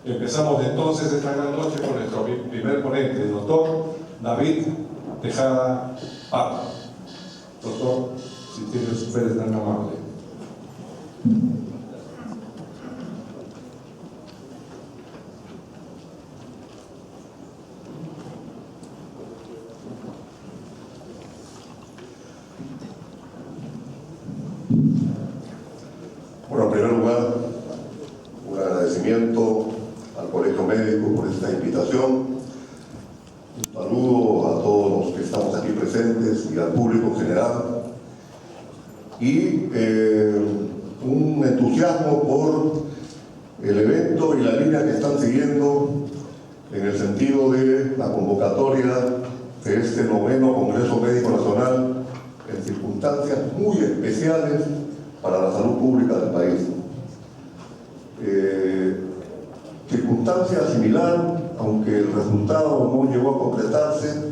Empezamos entonces esta gran noche con nuestro primer ponente, el doctor David Tejada Pardo. Doctor, si tiene ustedes tan amable. Bueno, en primer lugar, un agradecimiento al Colegio Médico por esta invitación. Un saludo a todos los que estamos aquí presentes y al público en general. Y un entusiasmo por el evento y la línea que están siguiendo en el sentido de la convocatoria de este 9º Congreso Médico Nacional en circunstancias muy especiales para la salud pública del país. Circunstancia similar, aunque el resultado no llegó a concretarse,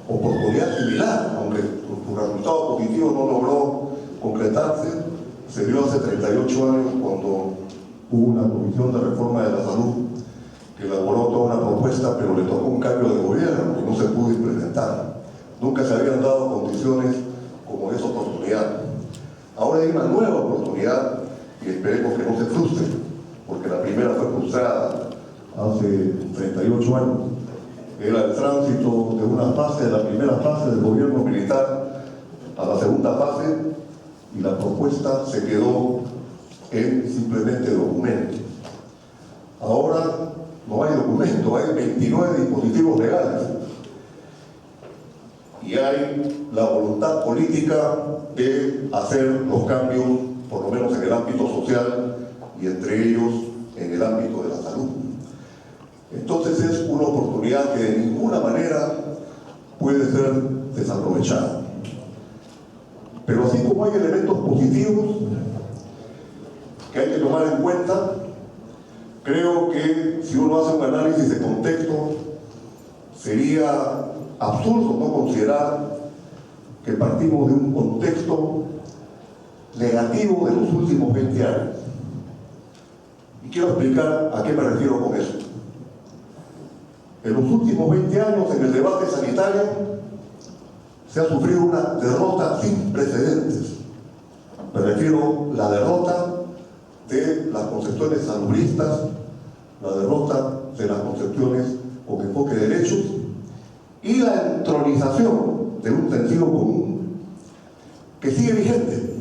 oportunidad similar, aunque su resultado positivo no logró concretarse, se dio hace 38 años cuando hubo una comisión de reforma de la salud que elaboró toda una propuesta, pero le tocó un cambio de gobierno y no se pudo implementar. Nunca se habían dado condiciones como esa oportunidad. Ahora hay una nueva oportunidad y esperemos que no se frustre, porque la primera fue frustrada hace 38 años. Era el tránsito de una fase, de la primera fase del gobierno militar a la segunda fase, y la propuesta se quedó en simplemente documento. Ahora no hay documento, hay 29 dispositivos legales. Y hay la voluntad política de hacer los cambios, por lo menos en el ámbito social y entre ellos en el ámbito de la salud. Entonces es una oportunidad que de ninguna manera puede ser desaprovechada. Pero así como hay elementos positivos que hay que tomar en cuenta, creo que si uno hace un análisis de contexto, sería absurdo no considerar que partimos de un contexto negativo de los últimos 20 años. Y quiero explicar a qué me refiero con eso. En los últimos 20 años, en el debate sanitario, se ha sufrido una derrota sin precedentes. Me refiero a la derrota de las concepciones salubristas, la derrota de las concepciones con enfoque de derechos y la entronización de un sentido común que sigue vigente,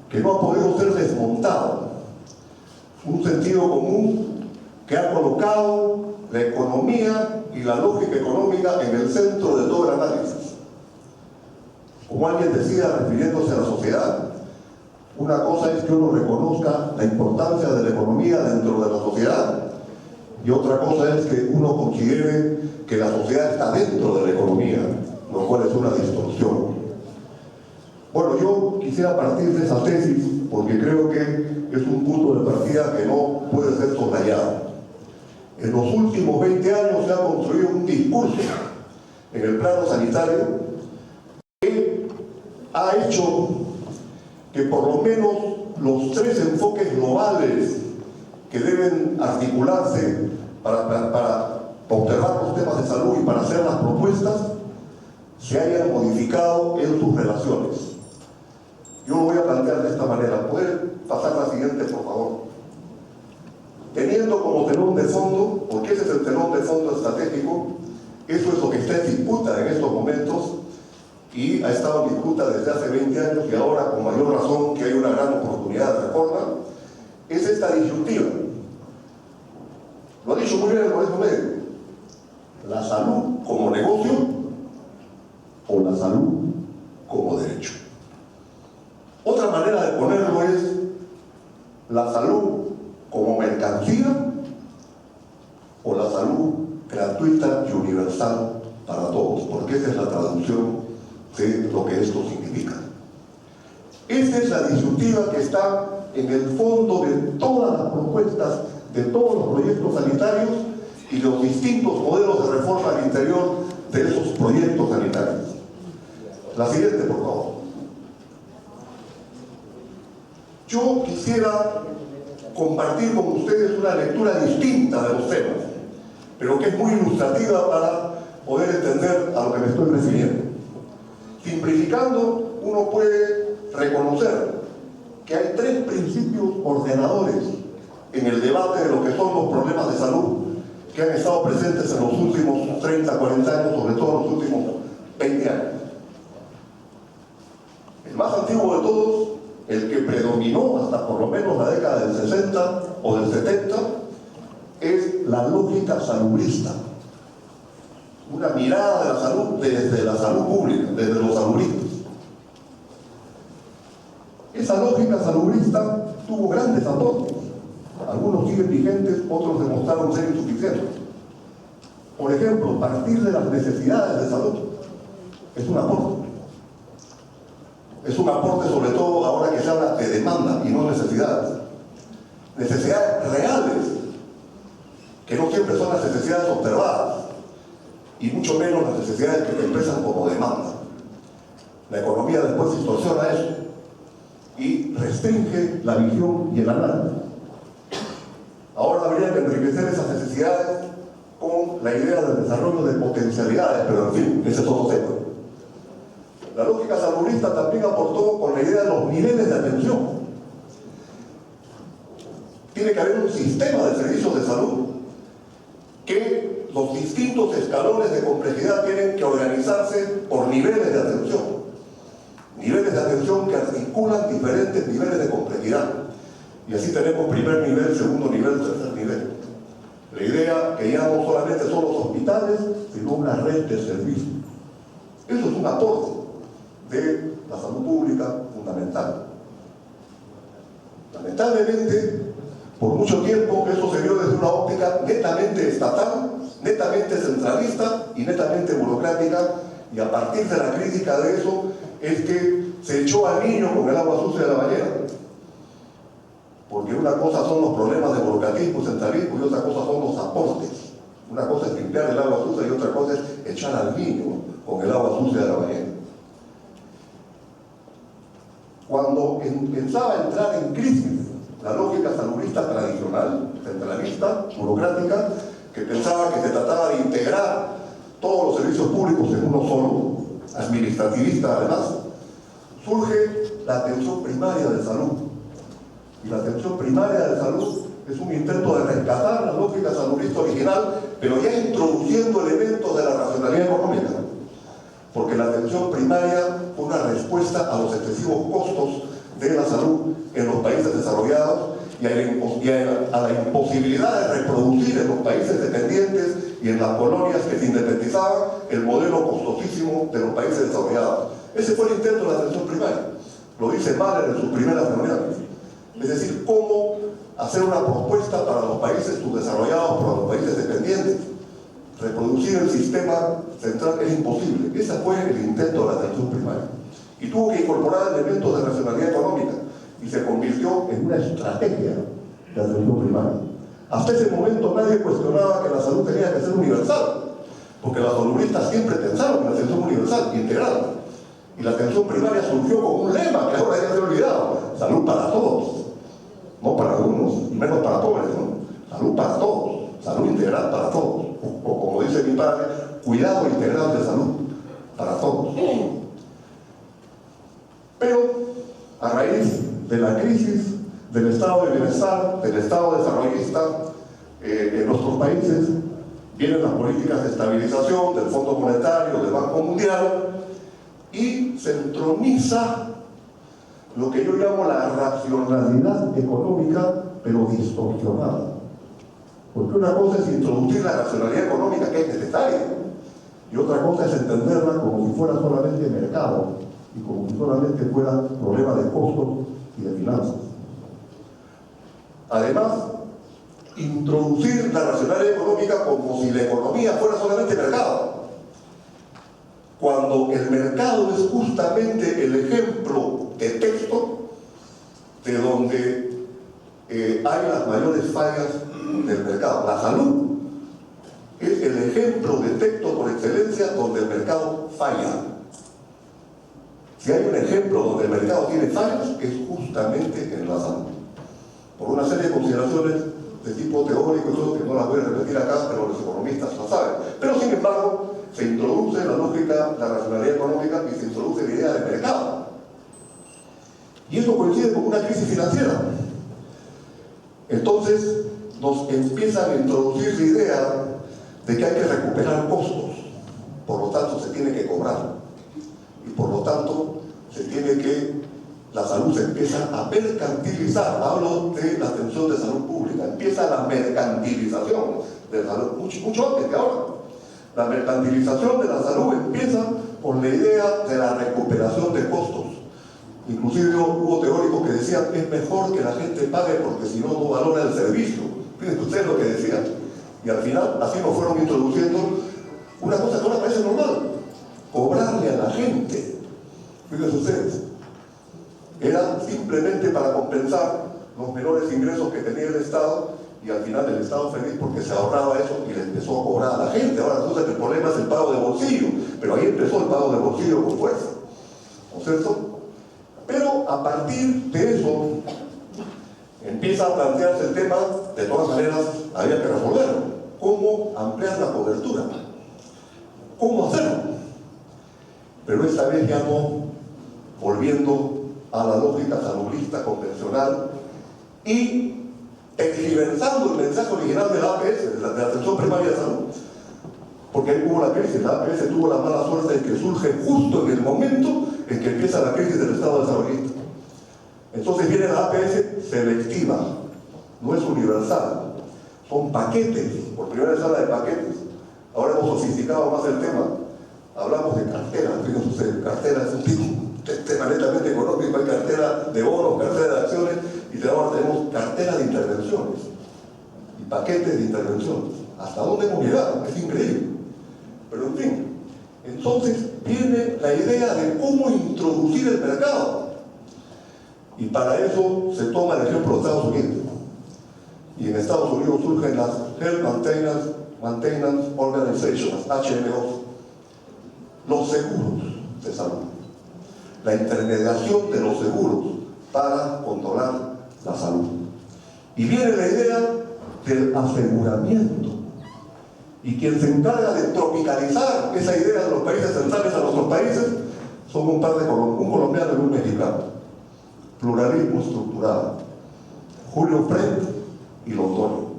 que no ha podido ser desmontado. Un sentido común que ha colocado la economía y la lógica económica en el centro de todo el análisis. Como alguien decía, refiriéndose a la sociedad, una cosa es que uno reconozca la importancia de la economía dentro de la sociedad, y otra cosa es que uno considere que la sociedad está dentro de la economía, lo cual es una distorsión. Bueno, yo quisiera partir de esa tesis porque creo que es un punto de partida que no puede ser soslayado. En los últimos 20 años se ha construido un discurso en el plano sanitario que ha hecho que por lo menos los 3 enfoques globales que deben articularse para observar los temas de salud y para hacer las propuestas se hayan modificado en sus relaciones. Yo lo voy a plantear de esta manera. ¿Puede pasar la siguiente, por favor? Teniendo como telón de fondo, porque ese es el telón de fondo estratégico, eso es lo que está en disputa en estos momentos y ha estado en disputa desde hace 20 años y ahora con mayor razón que hay una gran oportunidad de reforma, es esta disyuntiva. Lo ha dicho muy bien el Colegio Médico. La salud como negocio o la salud como derecho. Otra manera de ponerlo es la salud como mercancía o la salud gratuita y universal para todos, porque esa es la traducción de lo que esto significa. Esa es la disyuntiva que está en el fondo de todas las propuestas, de todos los proyectos sanitarios y los distintos modelos de reforma al interior de esos proyectos sanitarios. La siguiente, por favor. Yo quisiera compartir con ustedes una lectura distinta de los temas, pero que es muy ilustrativa para poder entender a lo que me estoy refiriendo. Simplificando, uno puede reconocer que hay tres principios ordenadores en el debate de lo que son los problemas de salud que han estado presentes en los últimos 30, 40 años, sobre todo en los últimos 20 años. El más antiguo de todos, el que predominó hasta por lo menos la década del 60 o del 70, es la lógica salubrista. Una mirada de la salud desde la salud pública, desde los salubristas. Esa lógica salubrista tuvo grandes aportes. Algunos siguen vigentes, otros demostraron ser insuficientes. Por ejemplo, partir de las necesidades de salud es un aporte. Es un aporte sobre todo ahora que se habla de demanda y no necesidades. Necesidades reales, que no siempre son las necesidades observadas, y mucho menos las necesidades que se expresan como demanda. La economía después distorsiona eso y restringe la visión y el análisis. Ahora habría que enriquecer esas necesidades con la idea del desarrollo de potencialidades, pero en fin, ese es otro tema. La lógica salubrista también aportó con la idea de los niveles de atención. Tiene que haber un sistema de servicios de salud que los distintos escalones de complejidad tienen que organizarse por niveles de atención. Niveles de atención que articulan diferentes niveles de complejidad. Y así tenemos primer nivel, segundo nivel, tercer nivel. La idea que ya no solamente son los hospitales, sino una red de servicios. Eso es un aporte de la salud pública fundamental. Lamentablemente, por mucho tiempo eso se vio desde una óptica netamente estatal, netamente centralista y netamente burocrática, y a partir de la crítica de eso es que se echó al niño con el agua sucia de la bañera. Porque una cosa son los problemas de burocratismo y centralismo y otra cosa son los aportes. Una cosa es limpiar el agua sucia y otra cosa es echar al niño con el agua sucia de la bañera. Cuando pensaba entrar en crisis la lógica salubrista tradicional, centralista, burocrática, que pensaba que se trataba de integrar todos los servicios públicos en uno solo, administrativista además, surge la atención primaria de salud. Y la atención primaria de salud es un intento de rescatar la lógica salubrista original, pero ya introduciendo elementos de la racionalidad económica. Porque la atención primaria fue una respuesta a los excesivos costos de la salud en los países desarrollados y a la imposibilidad de reproducir en los países dependientes y en las colonias que se independizaban el modelo costosísimo de los países desarrollados. Ese fue el intento de la atención primaria. Lo dice Mahler en sus primeras reuniones. Es decir, cómo hacer una propuesta para los países subdesarrollados, para los países dependientes. Reproducir el sistema central es imposible. Ese fue el intento de la atención primaria. Y tuvo que incorporar elementos de racionalidad económica y se convirtió en una estrategia de atención primaria. Hasta ese momento nadie cuestionaba que la salud tenía que ser universal, porque los salubristas siempre pensaron en la atención universal, integral. Y la atención primaria surgió con un lema que ahora ya se ha olvidado: salud para todos, no para algunos, y menos para pobres, ¿no? Salud para todos, salud integral para todos. O como dice mi padre, cuidado integral de salud para todos. Pero a raíz de la crisis del estado de bienestar, del estado desarrollista en nuestros países, vienen las políticas de estabilización del Fondo Monetario, del Banco Mundial, y se entroniza lo que yo llamo la racionalidad económica, pero distorsionada. Porque una cosa es introducir la racionalidad económica, que es necesaria, y otra cosa es entenderla como si fuera solamente mercado y como si solamente fuera problema de costos y de finanzas. Además, introducir la racionalidad económica como si la economía fuera solamente mercado, cuando el mercado es justamente el ejemplo de texto de donde hay las mayores fallas del mercado. La salud es el ejemplo de texto por excelencia donde el mercado falla. Si hay un ejemplo donde el mercado tiene fallas, es justamente en la salud. por una serie de consideraciones de tipo teórico, eso que no las voy a repetir acá, pero los economistas la saben. Pero sin embargo, se introduce la lógica, la racionalidad económica y se introduce la idea de mercado. Y eso coincide con una crisis financiera. Entonces, nos empiezan a introducir la idea de que hay que recuperar costos, por lo tanto se tiene que cobrar, y por lo tanto se tiene que, la salud se empieza a mercantilizar. Hablo de la atención de salud pública, empieza la mercantilización de la salud, mucho antes que ahora. La mercantilización de la salud empieza con la idea de la recuperación de costos. Inclusive hubo teóricos que decían que es mejor que la gente pague porque si no, no valora el servicio. Fíjense ustedes lo que decían. Y al final, así nos fueron introduciendo una cosa que ahora parece normal: cobrarle a la gente. Fíjense ustedes. Era simplemente para compensar los menores ingresos que tenía el Estado, y al final el Estado feliz porque se ahorraba eso y le empezó a cobrar a la gente. Ahora resulta que el problema es el pago de bolsillo, pero ahí empezó el pago de bolsillo con fuerza, ¿no es cierto? Pero a partir de eso empieza a plantearse el tema. De todas maneras había que resolverlo: cómo ampliar la cobertura, cómo hacerlo, pero esta vez ya no volviendo a la lógica saludista convencional y tergiversando el mensaje original de la APS, de la atención primaria de salud, porque ahí hubo la crisis. La APS tuvo la mala suerte de que surge justo en el momento en que empieza la crisis del Estado desarrollista. Entonces viene la APS selectiva, no es universal, son paquetes, por primera vez habla de paquetes. Ahora hemos sofisticado más el tema, hablamos de cartera. Fíjense ustedes, cartera es un tema netamente económico. Hay cartera de bonos, cartera de acciones, y ahora tenemos cartera de intervenciones y paquetes de intervenciones. ¿Hasta dónde hemos llegado? Es increíble. Pero en fin, entonces viene la idea de cómo introducir el mercado, y para eso se toma el ejemplo de Estados Unidos. Y en Estados Unidos surgen las Health Maintenance Organizations, HMO, los seguros de salud, la intermediación de los seguros para controlar la salud. Y viene la idea del aseguramiento, y quien se encarga de tropicalizar esa idea de los países centrales a nuestros países son un colombiano y un mexicano. Pluralismo estructurado, Julio Fred y Londoño.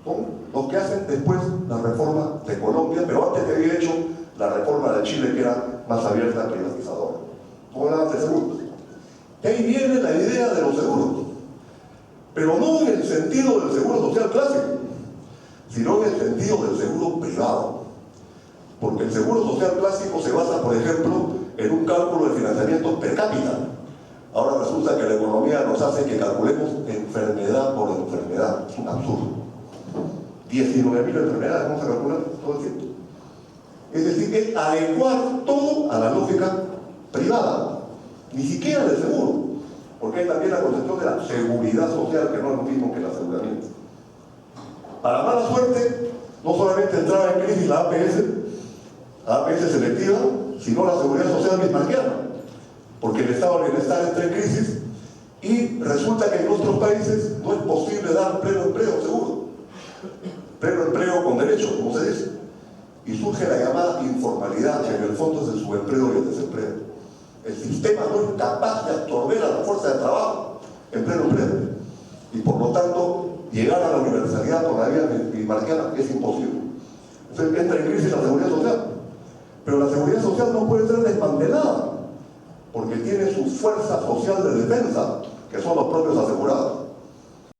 Son los que hacen después la reforma de Colombia, pero antes que había hecho la reforma de Chile, que era más abierta, privatizadora. ¿Cómo hablaban de seguros? Y ahí viene la idea de los seguros, pero no en el sentido del seguro social clásico, sino en el sentido del seguro privado. Porque el seguro social clásico se basa, por ejemplo, en un cálculo de financiamiento per cápita. Ahora resulta que la economía nos hace que calculemos enfermedad por enfermedad. Es un absurdo. 19.000 enfermedades vamos a calcular todo el tiempo. Es decir, es adecuar todo a la lógica privada, ni siquiera del seguro, porque hay también la concepción de la seguridad social, que no es lo mismo que el aseguramiento. Para mala suerte, no solamente entraba en crisis la APS selectiva, sino la seguridad social bismarckiana, porque el estado de bienestar entra en crisis y resulta que en nuestros países no es posible dar pleno empleo seguro, pleno empleo con derecho, como se dice, y surge la llamada informalidad, que en el fondo es el subempleo y el desempleo. El sistema no es capaz de absorber a la fuerza de trabajo en pleno empleo, y por lo tanto llegar a la universalidad por la vía bismarckiana es imposible. Entonces entra en crisis la seguridad social, pero la seguridad social no puede ser desmantelada, porque tiene su fuerza social de defensa, que son los propios asegurados.